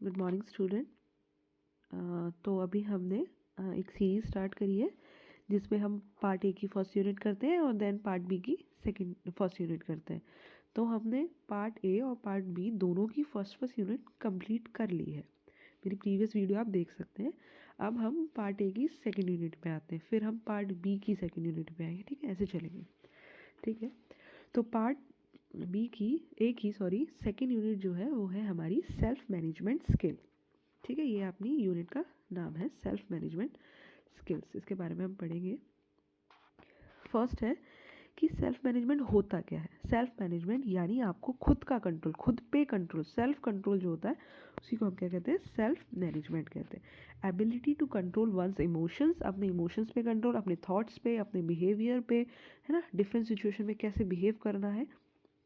Good morning student. तो अभी हमने एक सीरीज़ स्टार्ट करी है जिसमें हम पार्ट ए की फर्स्ट यूनिट करते हैं और देन पार्ट बी की सेकंड फर्स्ट यूनिट करते हैं। तो हमने पार्ट ए और पार्ट बी दोनों की फर्स्ट यूनिट कंप्लीट कर ली है। मेरी प्रीवियस वीडियो आप देख सकते हैं। अब हम पार्ट ए की सेकंड यूनिट पे आते हैं, फिर हम पार्ट बी की सेकंड यूनिट पे आएंगे। ठीक है, ऐसे चलेंगे। ठीक है, तो पार्ट ए की सेकंड यूनिट जो है वो है हमारी सेल्फ मैनेजमेंट स्किल। ठीक है, ये अपनी यूनिट का नाम है, सेल्फ मैनेजमेंट स्किल्स। इसके बारे में हम पढ़ेंगे। फर्स्ट है कि सेल्फ मैनेजमेंट होता क्या है। सेल्फ मैनेजमेंट यानी आपको खुद का कंट्रोल, खुद पे कंट्रोल, सेल्फ कंट्रोल जो होता है उसी को हम क्या कहते हैं, सेल्फ मैनेजमेंट कहते हैं। Ability to control one's emotions, अपने इमोशंस पे कंट्रोल, अपने थॉट्स पे, अपने बिहेवियर पे, है ना, डिफरेंट सिचुएशन में कैसे बिहेव करना है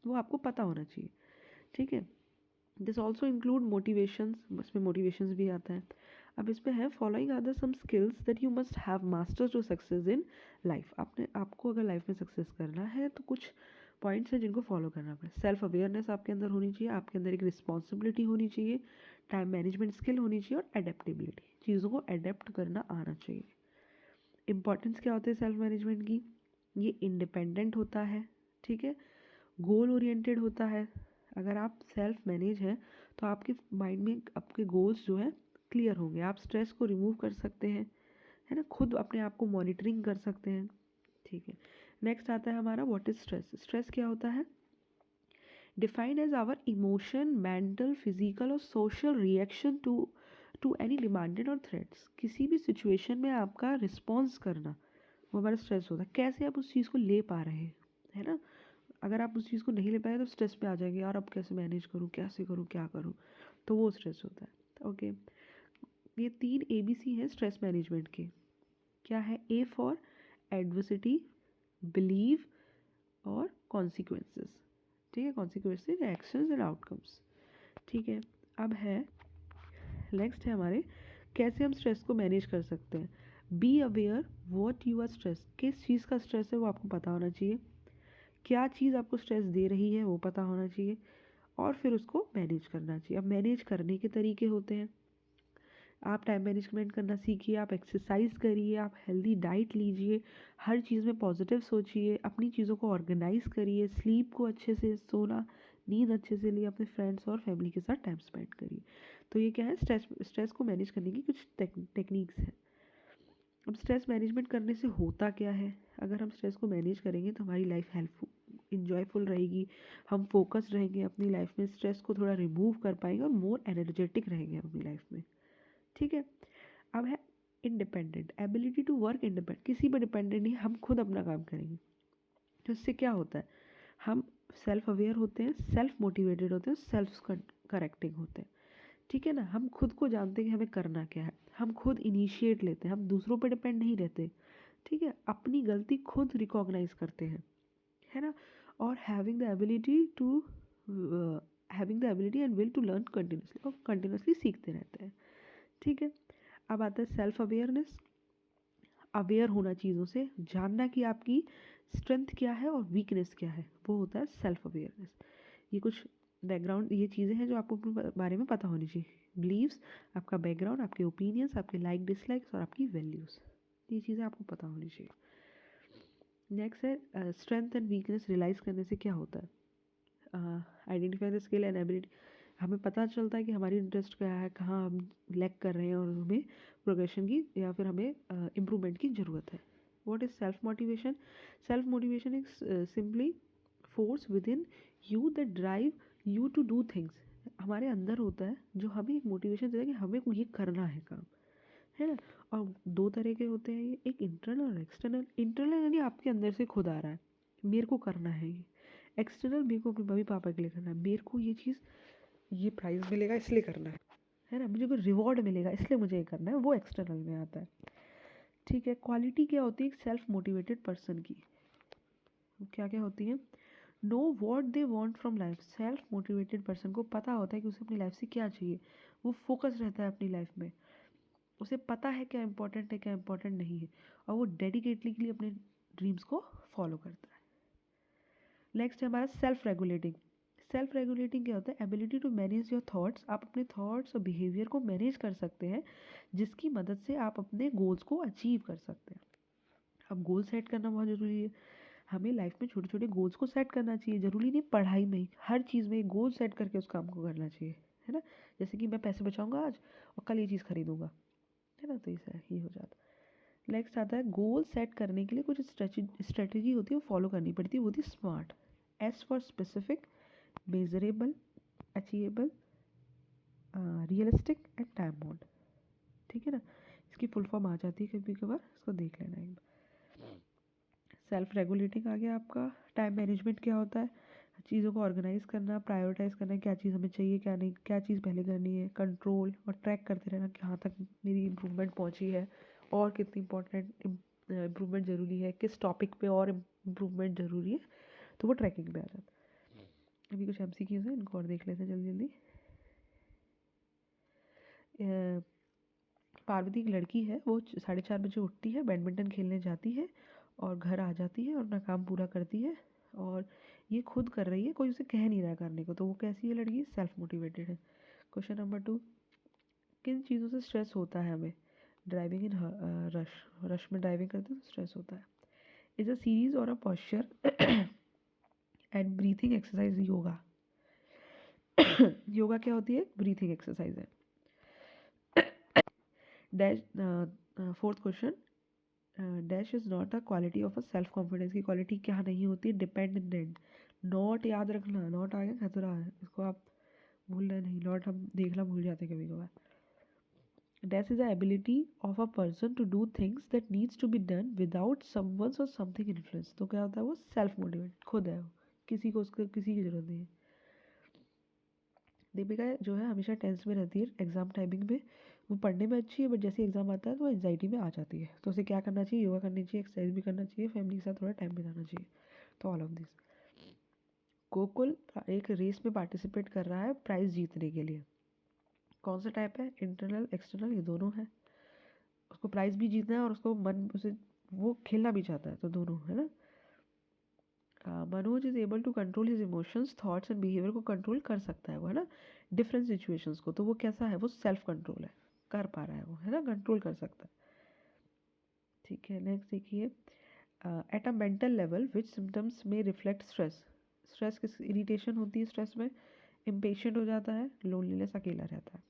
वो आपको पता होना चाहिए। ठीक है, दिस ऑल्सो इंक्लूड मोटिवेशंस, इसमें मोटिवेशंस भी आता है। अब इसमें है following other some skills that you must have masters to success in life. आपको अगर लाइफ में सक्सेस करना है तो कुछ पॉइंट्स हैं जिनको फॉलो करना पड़े। सेल्फ अवेयरनेस आपके अंदर होनी चाहिए, आपके अंदर एक रिस्पॉन्सिबिलिटी होनी चाहिए, टाइम मैनेजमेंट स्किल होनी चाहिए और एडेप्टेबिलिटी, चीज़ों को एडेप्ट करना आना चाहिए। इंपॉर्टेंस क्या होती है सेल्फ मैनेजमेंट की, ये इंडिपेंडेंट होता है। ठीक है, गोल ओरिएंटेड होता है। अगर आप सेल्फ मैनेज हैं तो आपके माइंड में आपके गोल्स जो है क्लियर होंगे, आप स्ट्रेस को रिमूव कर सकते हैं, है ना, खुद अपने आप को मॉनिटरिंग कर सकते हैं। ठीक है, नेक्स्ट आता है हमारा व्हाट इज स्ट्रेस। स्ट्रेस क्या होता है, defined as our emotion, mental, physical और social reaction to any demanded और थ्रेट्स। किसी भी सिचुएशन में आपका रिस्पॉन्स करना वो हमारा स्ट्रेस होता है। कैसे आप उस चीज़ को ले पा रहे हैं, है ना। अगर आप उस चीज़ को नहीं ले पाए तो स्ट्रेस पे आ जाएंगे, यार अब कैसे मैनेज करूँ, कैसे करूँ, क्या करूँ, तो वो स्ट्रेस होता है। ओके, ये 3 ABC हैं स्ट्रेस मैनेजमेंट के। क्या है, ए फॉर एडवर्सिटी, बिलीव और कॉन्सिक्वेंसेस। ठीक है, कॉन्सिक्वेंसेस, एक्शंस एंड आउटकम्स। ठीक है, अब है नेक्स्ट है हमारे कैसे हम स्ट्रेस को मैनेज कर सकते हैं। Be aware what you are stress, किस चीज़ का स्ट्रेस है वो आपको पता होना चाहिए, क्या चीज़ आपको स्ट्रेस दे रही है वो पता होना चाहिए और फिर उसको मैनेज करना चाहिए। अब मैनेज करने के तरीके होते हैं, आप टाइम मैनेजमेंट करना सीखिए, आप एक्सरसाइज करिए, आप हेल्दी डाइट लीजिए, हर चीज़ में पॉजिटिव सोचिए, अपनी चीज़ों को ऑर्गेनाइज करिए, स्लीप को अच्छे से, सोना, नींद अच्छे से लिए, अपने फ्रेंड्स और फैमिली के साथ टाइम स्पेंड करिए। तो ये क्या है, स्ट्रेस को मैनेज करने की कुछ टेक्निक्स हैं। अब स्ट्रेस मैनेजमेंट करने से होता क्या है, अगर हम स्ट्रेस को मैनेज करेंगे तो हमारी लाइफ हेल्पफुल, इंजॉयफुल रहेगी, हम फोकस रहेंगे अपनी लाइफ में, स्ट्रेस को थोड़ा रिमूव कर पाएंगे और मोर एनर्जेटिक रहेंगे अपनी लाइफ में। ठीक है, अब है independent, ability to work independent, किसी पर डिपेंडेंट नहीं, हम खुद अपना काम करेंगे। तो इससे क्या होता है, हम सेल्फ अवेयर होते हैं, सेल्फ मोटिवेटेड होते हैं, सेल्फ करेक्टिंग होते हैं। ठीक है ना, हम खुद को जानते हैं कि हमें करना क्या है, हम खुद इनिशिएट लेते हैं, हम दूसरों पर डिपेंड नहीं रहते। ठीक है, अपनी गलती खुद रिकॉग्नाइज करते हैं, है ना, और having the ability and will to learn continuously, और कंटिन्यूसली सीखते रहते हैं। ठीक है, अब आता है सेल्फ अवेयरनेस, अवेयर होना चीज़ों से, जानना कि आपकी स्ट्रेंथ क्या है और वीकनेस क्या है, वो होता है सेल्फ अवेयरनेस। ये कुछ बैकग्राउंड, ये चीज़ें हैं जो आपको अपने बारे में पता होनी चाहिए। बिलीव्स, आपका बैकग्राउंड, आपके ओपिनियंस, आपके लाइक डिसलाइक्स और आपकी वैल्यूज़, ये चीज़ें आपको पता होनी चाहिए। नेक्स्ट है स्ट्रेंथ एंड वीकनेस रियलाइज करने से क्या होता है, identify the skill and ability, हमें पता चलता है कि हमारी इंटरेस्ट क्या है, कहाँ हम लैक कर रहे हैं और हमें प्रोग्रेशन की या फिर हमें इम्प्रूवमेंट की ज़रूरत है। What is self motivation, self motivation is simply force within you that drive you to do things, हमारे अंदर होता है जो हमें एक मोटिवेशन देता है कि हमें ये करना है काम, है ना। और 2 तरह के होते हैं ये, एक इंटरनल और एक्सटर्नल। इंटरनल यानी आपके अंदर से खुद आ रहा है, मेरे को करना है ये। एक्सटर्नल, मेरे को अपने मम्मी पापा के लिए करना है, मेरे को ये चीज़, ये प्राइज़ मिलेगा इसलिए करना है ना, मुझे कोई रिवॉर्ड मिलेगा इसलिए मुझे ये करना है, वो एक्सटर्नल में आता है। ठीक है, क्वालिटी क्या होती है एक सेल्फ मोटिवेटेड पर्सन की, क्या क्या होती है, know what they want from life, self motivated person को पता होता है कि उसे अपनी लाइफ से क्या चाहिए, वो फोकस रहता है अपनी लाइफ में, उसे पता है क्या इंपॉर्टेंट है क्या इंपॉर्टेंट नहीं है, और वो डेडिकेटली अपने ड्रीम्स को फॉलो करता है। नेक्स्ट है हमारा सेल्फ रेगुलेटिंग, सेल्फ रेगुलेटिंग क्या होता है? Ability to manage your thoughts. आप अपने थॉट्स और बिहेवियर को मैनेज कर सकते हैं, जिसकी मदद से आप अपने गोल्स को अचीव कर सकते हैं। अब गोल सेट करना बहुत ज़रूरी है। हमें लाइफ में छोटे छोटे गोल्स को सेट करना चाहिए, ज़रूरी नहीं पढ़ाई में ही, हर चीज़ में एक गोल सेट करके उस काम को करना चाहिए, है ना। जैसे कि मैं पैसे बचाऊंगा आज और कल ये चीज़ खरीदूंगा, है ना, तो इससे ये हो जाता है। नेक्स्ट आता है, गोल सेट करने के लिए कुछ स्ट्रेटेजी होती है, वो फॉलो करनी पड़ती है, वो होती है smart. S for specific, measurable, achievable, realistic and time bound. ठीक है ना, इसकी फुल फॉर्म आ जाती है कभी कभार, इसको देख लेना एक बार। सेल्फ रेगुलेटिंग आ गया आपका। टाइम मैनेजमेंट क्या होता है? चीज़ों को ऑर्गेनाइज करना, प्रायोरिटाइज करना, क्या चीज़ हमें चाहिए क्या नहीं, क्या चीज़ पहले करनी है। कंट्रोल और ट्रैक करते रहना, कहाँ तक मेरी इम्प्रूवमेंट पहुँची है और कितनी इंपॉर्टेंट इम्प्रूवमेंट ज़रूरी है, किस टॉपिक पे और इम्प्रूवमेंट ज़रूरी है, तो वो ट्रैकिंग पे आ जाता है। अभी कुछ MCQs हैं, इनको और देख लेते हैं जल्दी जल्दी। पार्वती एक लड़की है, वो 4:30 बजे उठती है, बैडमिंटन खेलने जाती है और घर आ जाती है और अपना काम पूरा करती है, और ये खुद कर रही है, कोई उसे कह नहीं रहा करने को, तो वो कैसी है लड़की? सेल्फ मोटिवेटेड है। क्वेश्चन नंबर 2, किन चीज़ों से स्ट्रेस होता है हमें? ड्राइविंग इन रश, रश में ड्राइविंग करते हैं तो स्ट्रेस होता है। इज अ सीरीज और a posture and breathing exercise yoga. Yoga क्या होती है? ब्रीथिंग एक्सरसाइज है। Dash, fourth question, dash is not a quality of a self confidence की क्वालिटी क्या नहीं होती? डिपेंडेंट। नॉट याद रखना, नॉट आ गया खतरा है, इसको आप भूलना नहीं, नॉट हम देखना भूल जाते हैं कभी कभार। Dash is a ability of a person to do things that needs to be done without someone or something influence. तो क्या होता है? वो सेल्फ मोटिवेटेड, खुद है वो, किसी को उसको किसी की जरूरत नहीं है। दीपिका जो है हमेशा टेंस में रहती है एग्जाम टाइमिंग में, वो पढ़ने में अच्छी है बट जैसे एग्जाम आता है तो वो एंजाइटी में आ जाती है, तो उसे क्या करना चाहिए? योगा करनी चाहिए, एक्सरसाइज भी करना चाहिए, फैमिली के साथ थोड़ा टाइम बिताना चाहिए। तो ऑल ऑफ दिस। गोकुल एक रेस में पार्टिसिपेट कर रहा है प्राइज जीतने के लिए। कौन सा टाइप है? इंटरनल, एक्सटर्नल, ये दोनों है। उसको प्राइज भी जीतना है और उसको मन उसे वो खेलना भी चाहता है, तो दोनों है ना। Manoj is able to control his emotions, thoughts and behaviour को कंट्रोल कर सकता है वो, है ना, डिफरेंट सिचुएशंस को, तो वो कैसा है? वो सेल्फ कंट्रोल है, कर पा रहा है वो, है ना, कंट्रोल कर सकता है। ठीक है, नेक्स्ट देखिए, at a mental level which symptoms में रिफ्लेक्ट स्ट्रेस। स्ट्रेस किस इरिटेशन होती है स्ट्रेस में? इम्पेशेंट हो जाता है, लोनलीनेस, अकेला रहता है।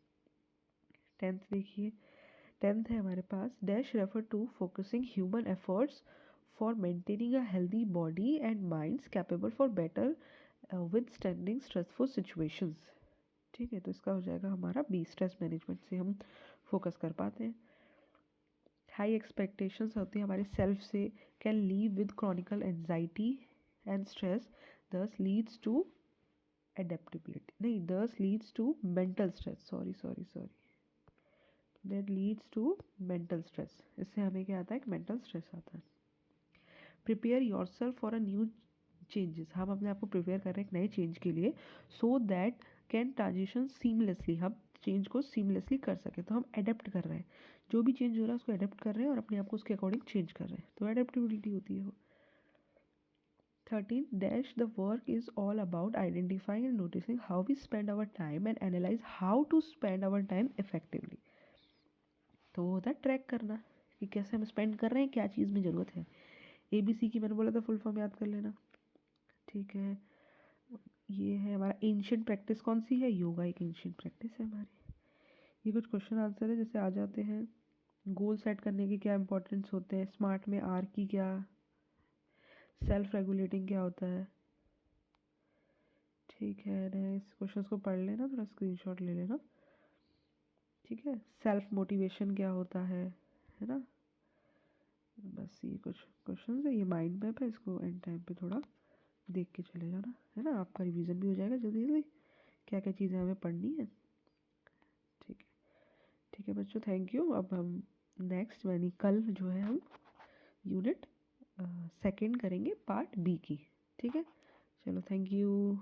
10th देखिए, 10th है हमारे पास, dash refer to focusing human efforts for maintaining a healthy body and minds capable for better withstanding stressful situations. ठीक है, तो इसका हो जाएगा हमारा बी, स्ट्रेस मैनेजमेंट से हम फोकस कर पाते हैं। हाई एक्सपेक्टेशंस होती है हमारे सेल्फ से, can live with chronical anxiety and stress, this leads to adaptability, नहीं, this leads to mental stress, sorry, that leads to mental stress. इससे हमें क्या आता है? एक मेंटल स्ट्रेस आता है। Prepare your self for a new changes, हम अपने आप को प्रिपेयर कर रहे हैं एक नए चेंज के लिए, so that can transition seamlessly, हम चेंज को सीमलेसली कर सके, तो हम अडेप्ट कर रहे हैं, जो भी चेंज हो रहा है उसको अडेप्ट कर रहे हैं और अपने आप को उसके अकॉर्डिंग चेंज कर रहे हैं, तो अडेप्टेबिलिटी होती है वो। 13 dash the work is all about identifying and noticing how we spend our time and analyse how to spend our time effectively. तो वो होता है ट्रैक करना कि कैसे हम स्पेंड कर रहे हैं, क्या चीज़ में ज़रूरत है। ABC की मैंने बोला था फुल फॉर्म याद कर लेना। ठीक है, ये है हमारा एंशिएंट प्रैक्टिस, कौन सी है? योगा एक एंशिएंट प्रैक्टिस है हमारी। ये कुछ क्वेश्चन आंसर है, जैसे आ जाते हैं, गोल सेट करने के क्या इंपॉर्टेंस होते हैं, स्मार्ट में R की क्या, सेल्फ रेगुलेटिंग क्या होता है। ठीक है, इस क्वेश्चन को पढ़ लेना, थोड़ा स्क्रीनशॉट ले लेना। ठीक है, सेल्फ मोटिवेशन क्या होता है ना। बस ये कुछ क्वेश्चन है, ये माइंड मैप है, इसको एंड टाइम पे थोड़ा देख के चले जाना, है ना, आपका रिवीजन भी हो जाएगा जल्दी जल्दी, क्या क्या चीज़ें हमें पढ़नी है। ठीक है, ठीक है बच्चों, थैंक यू। अब हम नेक्स्ट यानी कल जो है हम यूनिट सेकंड करेंगे पार्ट B की। ठीक है, चलो, थैंक यू।